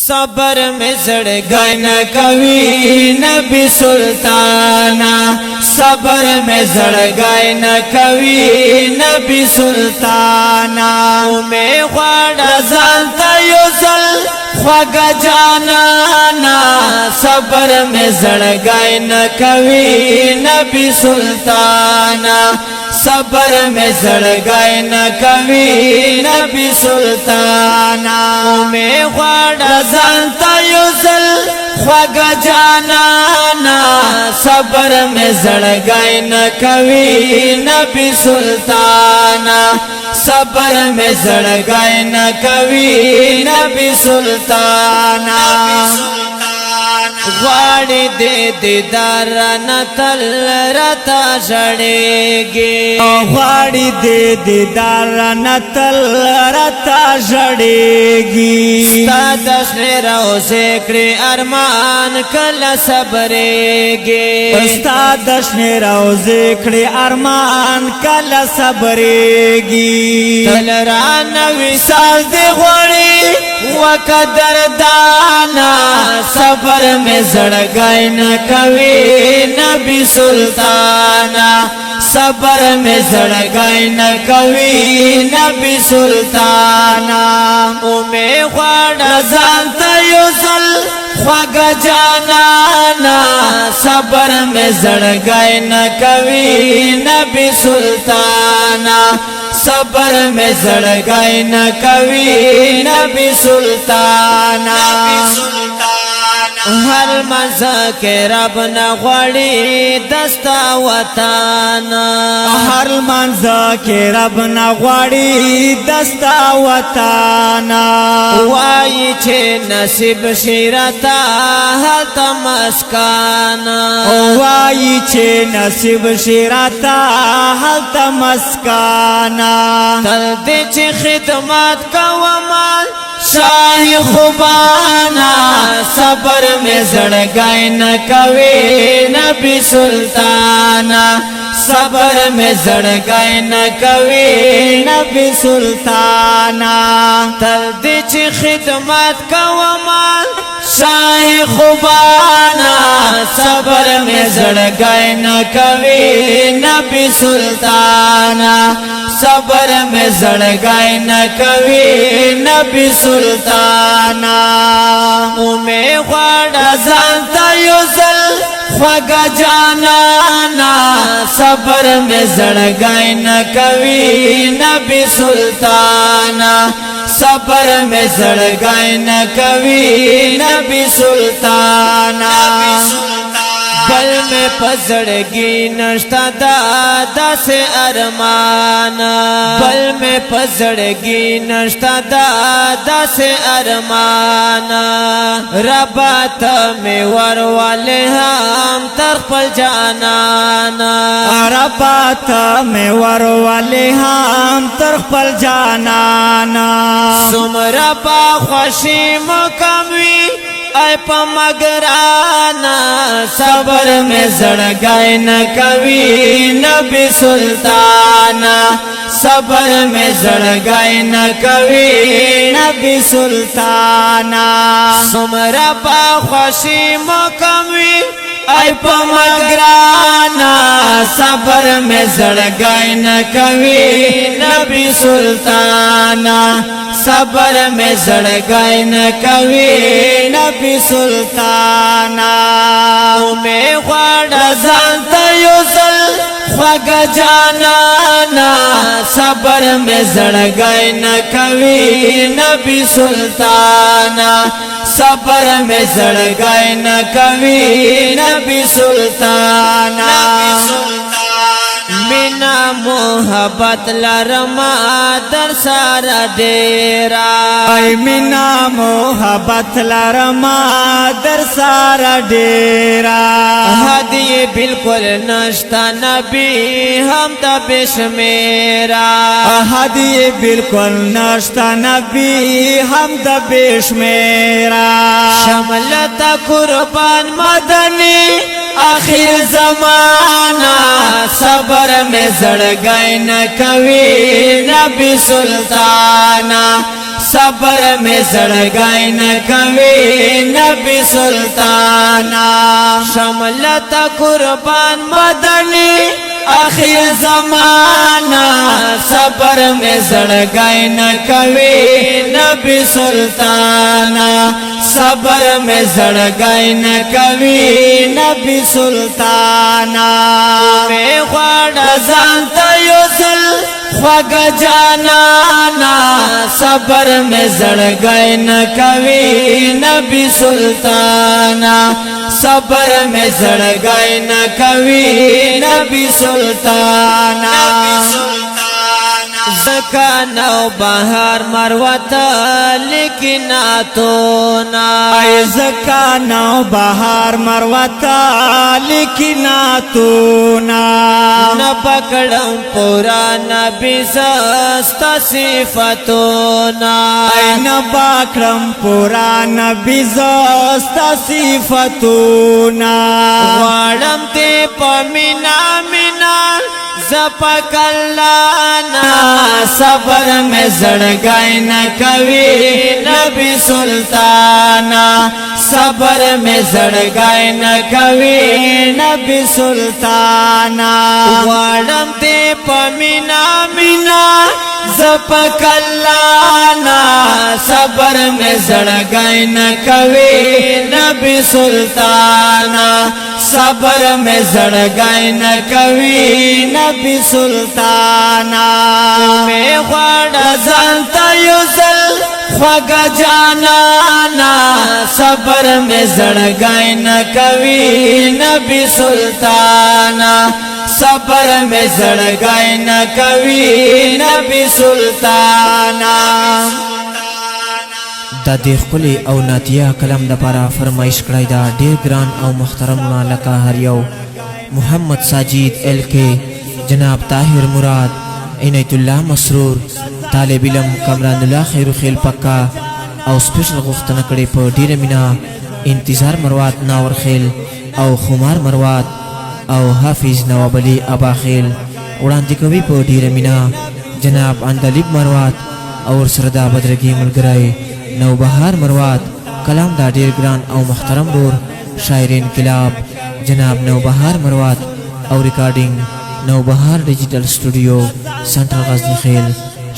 صبر میں زڑگائی نہ کبھی نبی سلطانا صبر میں زڑگائی نہ کبھی نبی سلطانا میں خواڑا زانتا یوزل خواگا جانانا صبر میں زڑگائی نہ کبھی نبی سلطانا صبر میں زڑگائی نہ کبھی نبی سلطانا میں خواڑا زانتا یوزل خواگا جانانا صبر میں زڑگائی نہ کبھی نبی سلطانا صبر میں زڑگائی نہ کبھی نبی سلطانا غواړي دې دیدار نتل رتا ژړېږي غواړي دې دیدار نتل رتا ژړېږي ستا د شنې روضې کړې ارمان کله صبرېږي ستا د شنې روضې کړې ارمان کله صبرېږي تل رانه وصال دې غواړي وقدر دانا صبر میں زڑگائی نہ کبھی نبی سلطانا صبر میں زڑگائی نہ کبھی نبی سلطانا میں خواڑا زانتا یوزل خواگا جانانا صبر میں زڑگائی نہ کبھی نبی سلطانا صبر میں زڑگائی نہ کبھی نبی سلطانا ہر مزہ کے رب نہ غواړي دستا وطانا هر منځ کې رب نه غواړي دستا وطانا وای چې نصیب شیرتا هلته مسکانا وای چې نصیب شیراتا هلته مسکانا تل دې چې خدمت کومال شاہ خوبانا صبر میں زڑگائی نہ کبھی نبی سلطانا صبر میں زڑگائی نہ کبھی نبی سلطانا تل دې چې خدمت کومال شاہ خوبانا صبر میں زڑگائی نہ کبھی نبی سلطانا صبر میں زڑگائی نہ کبھی نبی سلطانا میں خواڑا زانتا یوزل خواگا جانانا صبر میں زڑگائی نہ کبھی نبی سلطانا صبر میں زڑگائی نہ کبھی نبی سلطانا بل میں پزڑگی نشتا دادا سے ارمانا بل میں پزڑگی نشتا دادا سے ارمانا ربات میں ور والے ہم ترپل جانانا ربات میں ور والے ہم ترپل جانانا سمرا پا خوشی مکموی اے پا مگرانا صبر میں زڑگائی نہ کبھی نبی سلطانا صبر میں زڑگائی نہ کبھی نبی سلطانا سمرا پا خوشی مکموی اے پا مگرانا صبر میں زڑگائی نہ کبھی نبی سلطانا صبر میں زڑگائی نہ کبھی نبی سلطانا میں خواڑا زانتا یوزل خواگا جانانا صبر میں زڑگائی نہ کبھی نبی سلطانا صبر میں زڑگائی نہ کبھی نبی سلطانا مینا محبت لرما در سارا ڈیرا ای مینا محبت لرما در سارا ڈیرا ہدی بالکل نشتا نبی ہم دا بشمیرا ہدی بالکل نشتا نبی ہم دا بشمیرا شملتا قربان مدنی آخر زمانہ صبر میں زڑگائی نہ کبھی نبی سلطانا صبر میں زړګی نه کوي نبی سلطانا شملت قربان مدنی آخر زمانہ صبر میں زړګی نه کوي نبی سلطانا صبر میں زړګی نه کوي نبی سلطانا میں غواړم ځان ته یو ځل خوږ جانانا صبر میں زړګی نه کوي نبی سلطانا صبر میں زړګی نه کوي نبی سلطانا زکا نو بہار مروتا لیکن آتونا ای زکا نو بہار مروتا لیکن آتونا نپکڑم پورا نبی زستا صفتونا ای نباکرم پورا نبی زستا صفتونا غوارم تے پمینا منا زپک اللانا صبر میں زړګی نه کوي نبی سلطانا صبر میں زړګی نه کوي نبی سلطانا غوارم تے پمینا مینا زپک اللانا صبر میں زړګی نه کوي نبی سلطانا صبر میں زړګی نه کوي نبی سلطانا میں غواړم ځان ته یو ځل خوږ جانانا صبر میں زړګی نه کوي نبی سلطانا صبر میں زړګی نه کوي نبی سلطانا دا د خپل او ناتیه کلام د لپاره فرمایش کړی دا ډیر ګران او محترم لکه هر یو محمد ساجد ال کے جناب طاهر مراد عنایت الله مسرور طالب علم کمران الله خیر خیل پکا او سپیشل غوښتنه کړې په ډیره مینا انتظار مروات ناور خیل او خمار مروات او حافظ نواب علی ابا خیل وړاندې کوي په ډیره مینا جناب اندلیب مروات او سردا بدرګي ملګری نو بهار مروات کلام دا ډیر ګران او محترم ور شاعر انقلاب جناب نو بهار مروات او ریکارډینګ نو بهار ډیجیټل سټوډیو سنټرل غزنی خیل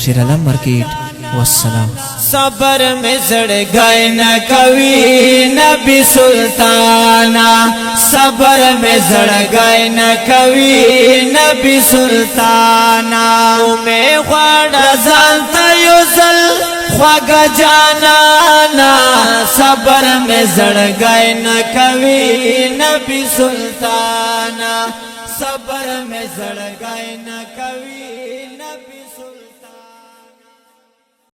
شیر علم مارکیټ والسلام صبر میں زړګی نه کوي نبی سلطانا صبر میں زړګی نه کوي نبی سلطانا میں غواړم ځان ته یو ځل خوږ جانانا صبر میں زړګی نه کوي نبی سلطانا صبر میں زړګی نه کوي نبی سلطانا